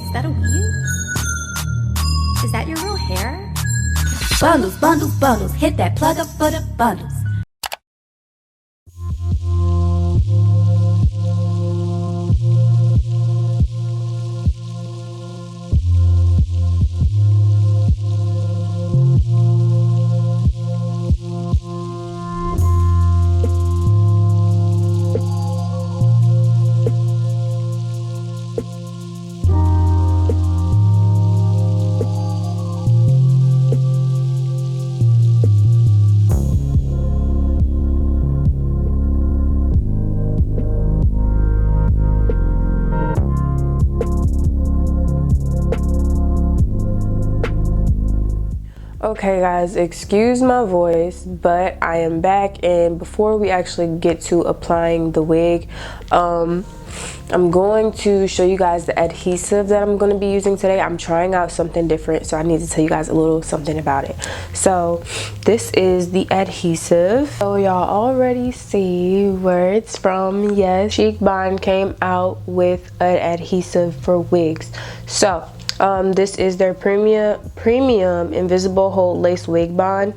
Is that a weave? Is that your real hair? Bundles, bundles, bundles. Hit that plug up for the bundles. Okay guys, excuse my voice, but I am back, and before we actually get to applying the wig, I'm going to show you guys the adhesive that I'm going to be using today. I'm trying out something different, so I need to tell you guys a little something about it. So this is the adhesive. So y'all already see where it's from. Yes, Chicbond came out with an adhesive for wigs. So this is their premium invisible hold lace wig bond.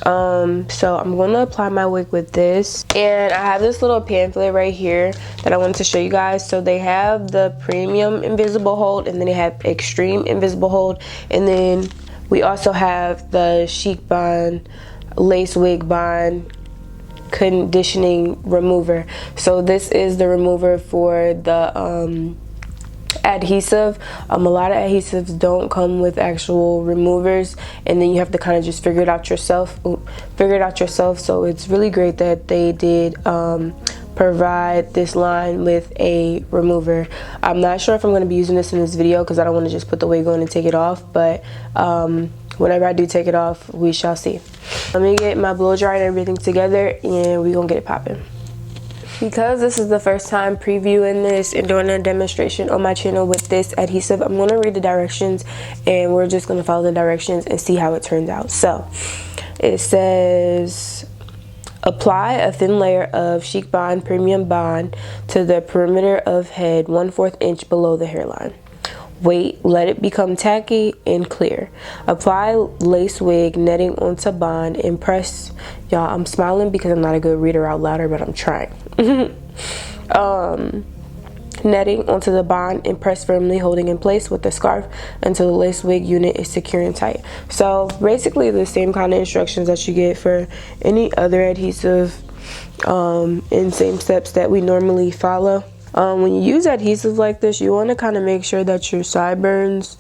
So I'm going to apply my wig with this, and I have this little pamphlet right here that I wanted to show you guys. So they have the premium invisible hold, and then they have extreme invisible hold, and then we also have the Chicbond lace wig bond conditioning remover. So this is the remover for the adhesive. A lot of adhesives don't come with actual removers, and then you have to kind of just figure it out yourself. So it's really great that they did provide this line with a remover. I'm not sure if I'm going to be using this in this video because I don't want to just put the wig on and take it off, but whenever I do take it off, we shall see. Let me get my blow dry and everything together, and we're gonna get it popping. Because this is the first time previewing this and doing a demonstration on my channel with this adhesive, I'm going to read the directions, and we're just going to follow the directions and see how it turns out. So it says, apply a thin layer of Chicbond premium bond to the perimeter of head 1/4 inch below the hairline. Wait, let it become tacky and clear. Apply lace wig netting onto bond and press. Y'all, I'm smiling because I'm not a good reader out louder, but I'm trying. Netting onto the bond and press firmly, holding in place with the scarf until the lace wig unit is secure and tight. So basically the same kind of instructions that you get for any other adhesive, in same steps that we normally follow. When you use adhesive like this, you want to kind of make sure that your sideburns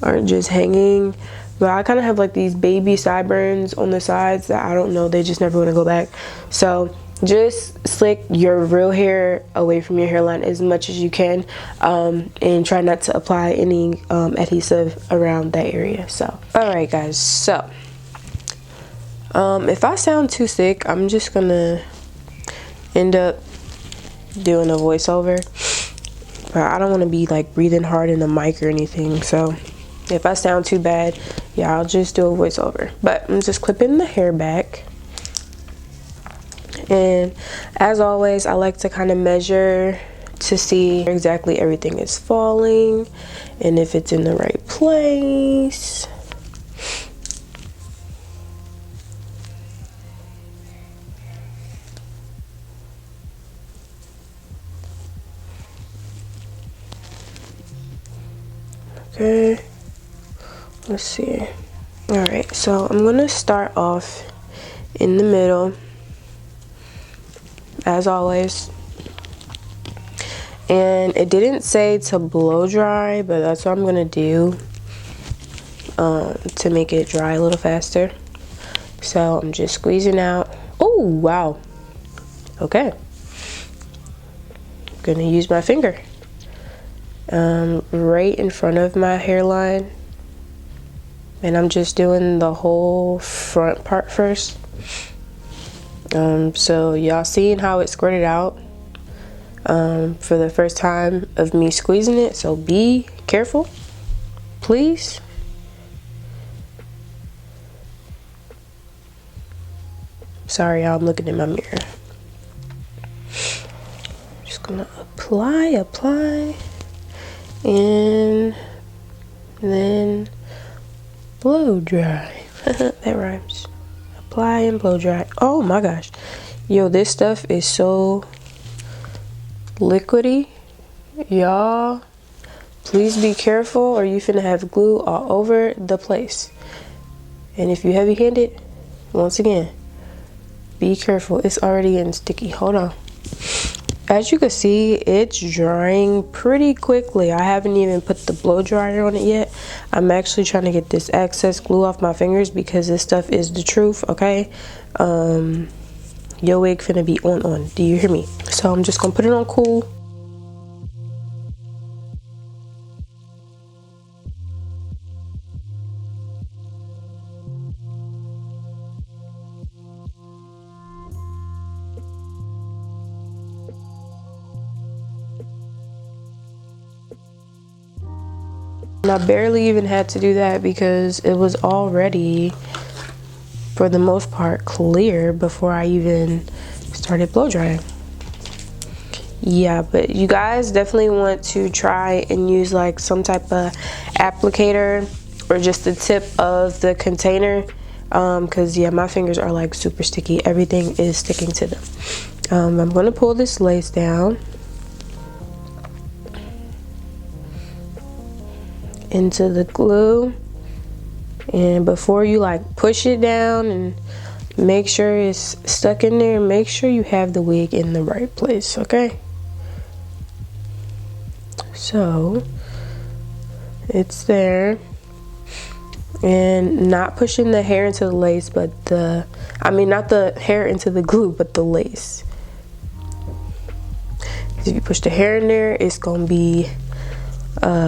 aren't just hanging. But I kind of have like these baby sideburns on the sides that I don't know, they just never want to go back. So just slick your real hair away from your hairline as much as you can, and try not to apply any adhesive around that area. So alright guys, so if I sound too sick, I'm just gonna end up doing a voiceover, but I don't want to be like breathing hard in the mic or anything. So if I sound too bad, yeah, I'll just do a voiceover. But I'm just clipping the hair back, and as always, I like to kind of measure to see exactly everything is falling and if it's in the right place. Okay, let's see. All right, so I'm gonna start off in the middle as always, and it didn't say to blow dry, but that's what I'm gonna do to make it dry a little faster. So I'm just squeezing out. Oh wow, okay, I'm gonna use my finger right in front of my hairline, and I'm just doing the whole front part first. So y'all seeing how it squirted out for the first time of me squeezing it, so be careful, please. Sorry y'all, I'm looking in my mirror. Just gonna apply and then blow dry. That rhymes. Apply and blow dry. Oh my gosh. Yo, this stuff is so liquidy. Y'all, please be careful or you finna have glue all over the place. And if you heavy-handed, once again, be careful. It's already getting sticky. Hold on. As you can see, it's drying pretty quickly. I haven't even put the blow dryer on it yet. I'm actually trying to get this excess glue off my fingers because this stuff is the truth, okay? Your wig finna be on. Do you hear me? So I'm just gonna put it on cool. And I barely even had to do that because it was already, for the most part, clear before I even started blow drying. Yeah, but you guys definitely want to try and use like some type of applicator or just the tip of the container, because yeah, my fingers are like super sticky. Everything is sticking to them. I'm gonna pull this lace down into the glue, and before you like push it down and make sure it's stuck in there, make sure you have the wig in the right place, okay? So it's there, and not pushing the hair into the lace, but not the hair into the glue, but the lace. If you push the hair in there, it's gonna be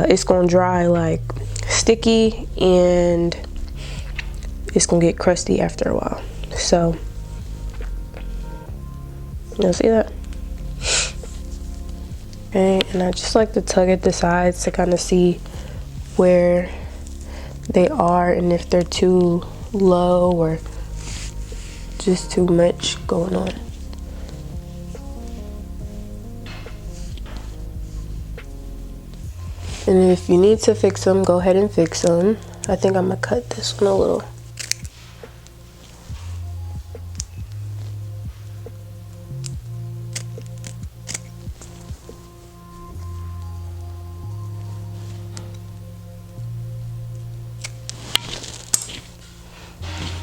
it's gonna dry like sticky, and it's gonna get crusty after a while. So you'll see that. Okay, and I just like to tug at the sides to kind of see where they are and if they're too low or just too much going on. And if you need to fix them, go ahead and fix them. I think I'm gonna cut this one a little.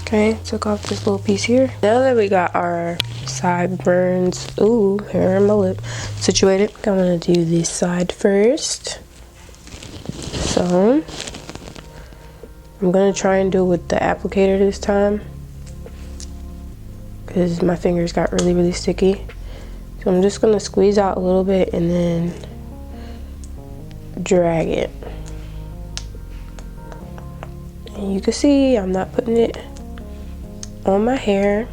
Okay, took off this little piece here. Now that we got our sideburns, ooh, hair on my lip, situated, I'm gonna do this side first. So I'm gonna try and do it with the applicator this time because my fingers got really sticky. So I'm just gonna squeeze out a little bit and then drag it. And you can see I'm not putting it on my hair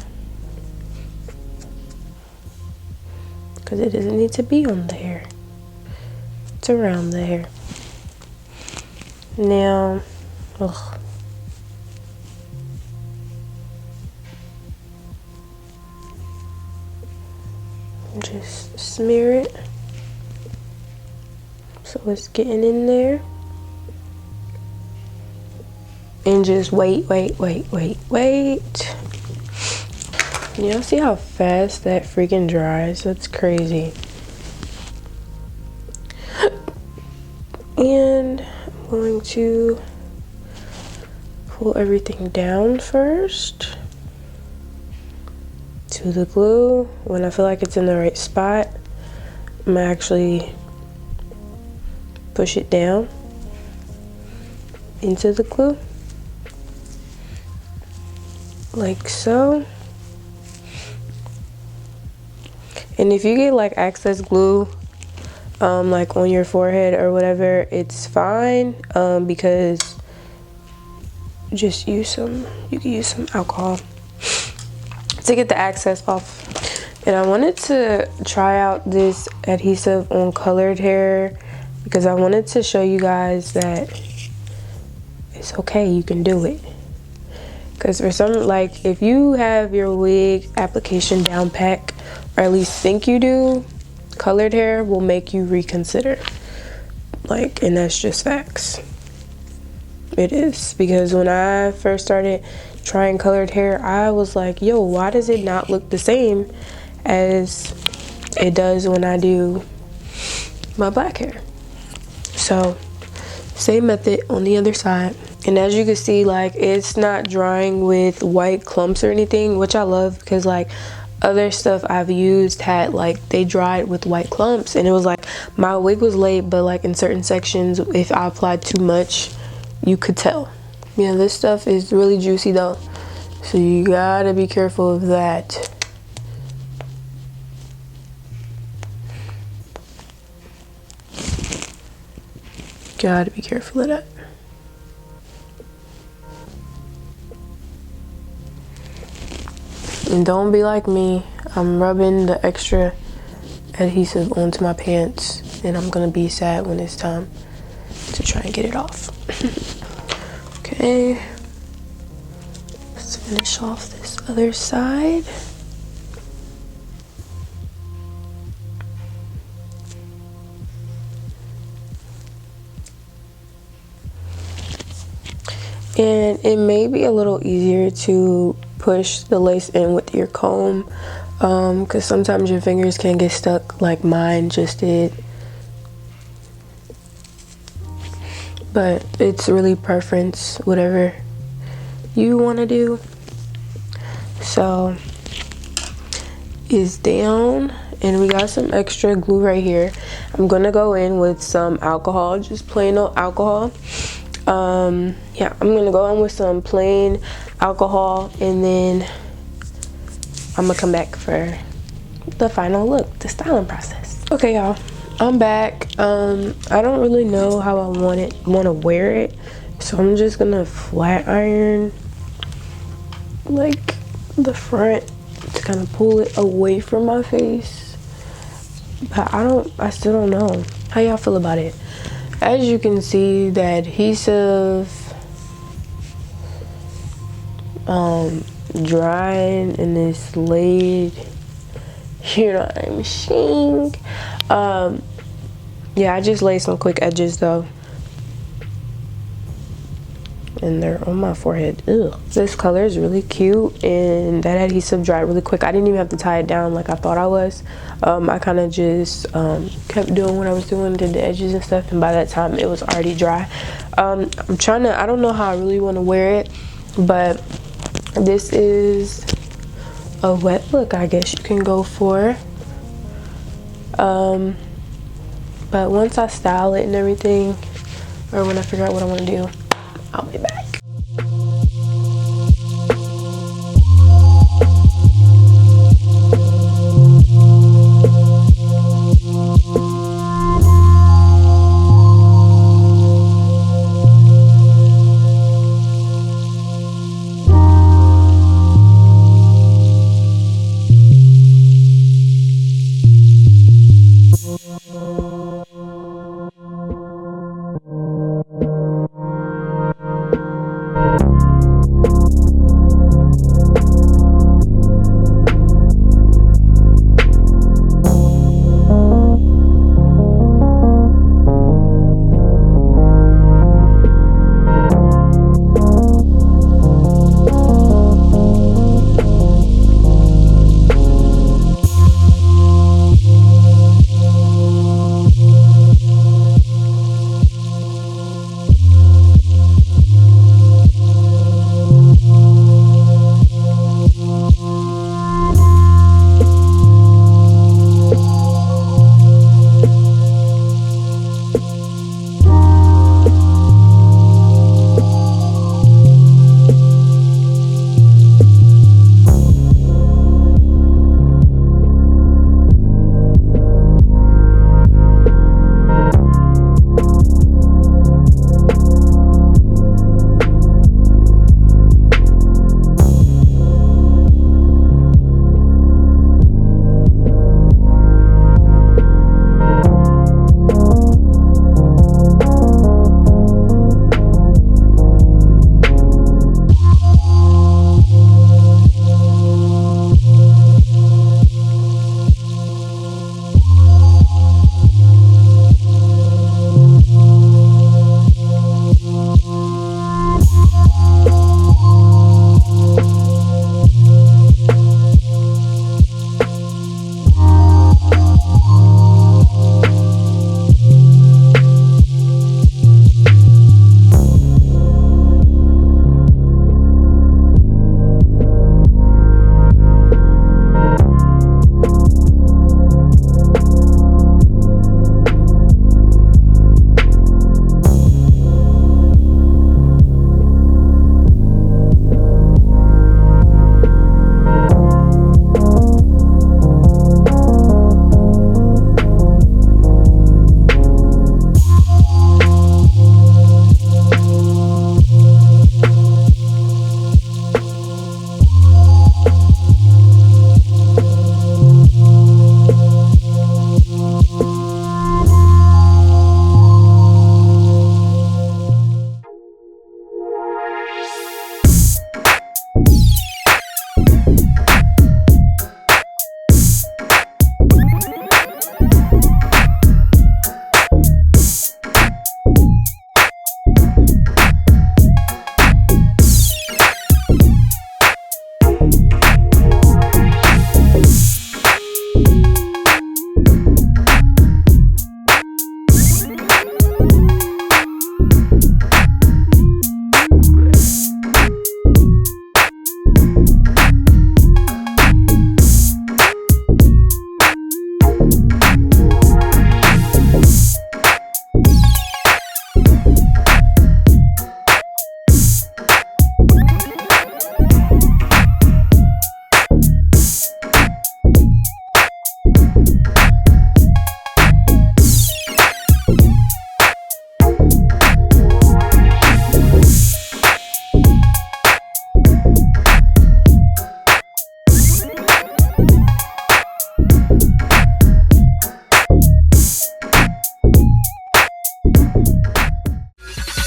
because it doesn't need to be on the hair. It's around the hair. Now, just smear it so it's getting in there, and just wait. Y'all see how fast that freaking dries? That's crazy. And I'm going to pull everything down first to the glue. When I feel like it's in the right spot, I'm gonna actually push it down into the glue, like so. And if you get like excess glue like on your forehead or whatever, it's fine, because just you can use some alcohol to get the excess off. And I wanted to try out this adhesive on colored hair because I wanted to show you guys that it's okay, you can do it. Because for some, like if you have your wig application down pat, or at least think you do, colored hair will make you reconsider. Like, and that's just facts. It is, because when I first started trying colored hair, I was like, yo, why does it not look the same as it does when I do my black hair? So same method on the other side. And as you can see, like, it's not drying with white clumps or anything, which I love, because like other stuff I've used had, like, they dried with white clumps, and it was like my wig was laid, but like in certain sections, if I applied too much, you could tell. Yeah, this stuff is really juicy though, so you gotta be careful of that. Gotta be careful of that. And don't be like me. I'm rubbing the extra adhesive onto my pants, and I'm gonna be sad when it's time to try and get it off. Okay, let's finish off this other side. And it may be a little easier to push the lace in with your comb, because sometimes your fingers can get stuck like mine just did. But it's really preference, whatever you want to do. So it's down, and we got some extra glue right here. I'm gonna go in with some alcohol, just plain old alcohol. Yeah, I'm gonna go in with some plain alcohol, and then I'm gonna come back for the final look, the styling process. Okay, y'all, I'm back. I don't really know how I want to wear it, so I'm just gonna flat iron like the front to kind of pull it away from my face. But I still don't know. How y'all feel about it? As you can see, the adhesive dried and it's laid, you know what I'm saying? Yeah, I just laid some quick edges though, and they're on my forehead. Ugh. This color is really cute, and that adhesive dried really quick. I didn't even have to tie it down like I thought I was. I kind of just kept doing what I was doing, did the edges and stuff, and by that time it was already dry. I don't know how I really want to wear it, but this is a wet look, I guess you can go for. But once I style it and everything, or when I figure out what I want to do, I'll be back.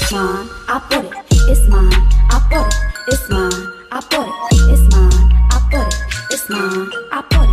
it's mine, I bought it, it's mine, I bought it, it's mine, I bought it, it's mine, I bought it, it's mine, I bought it.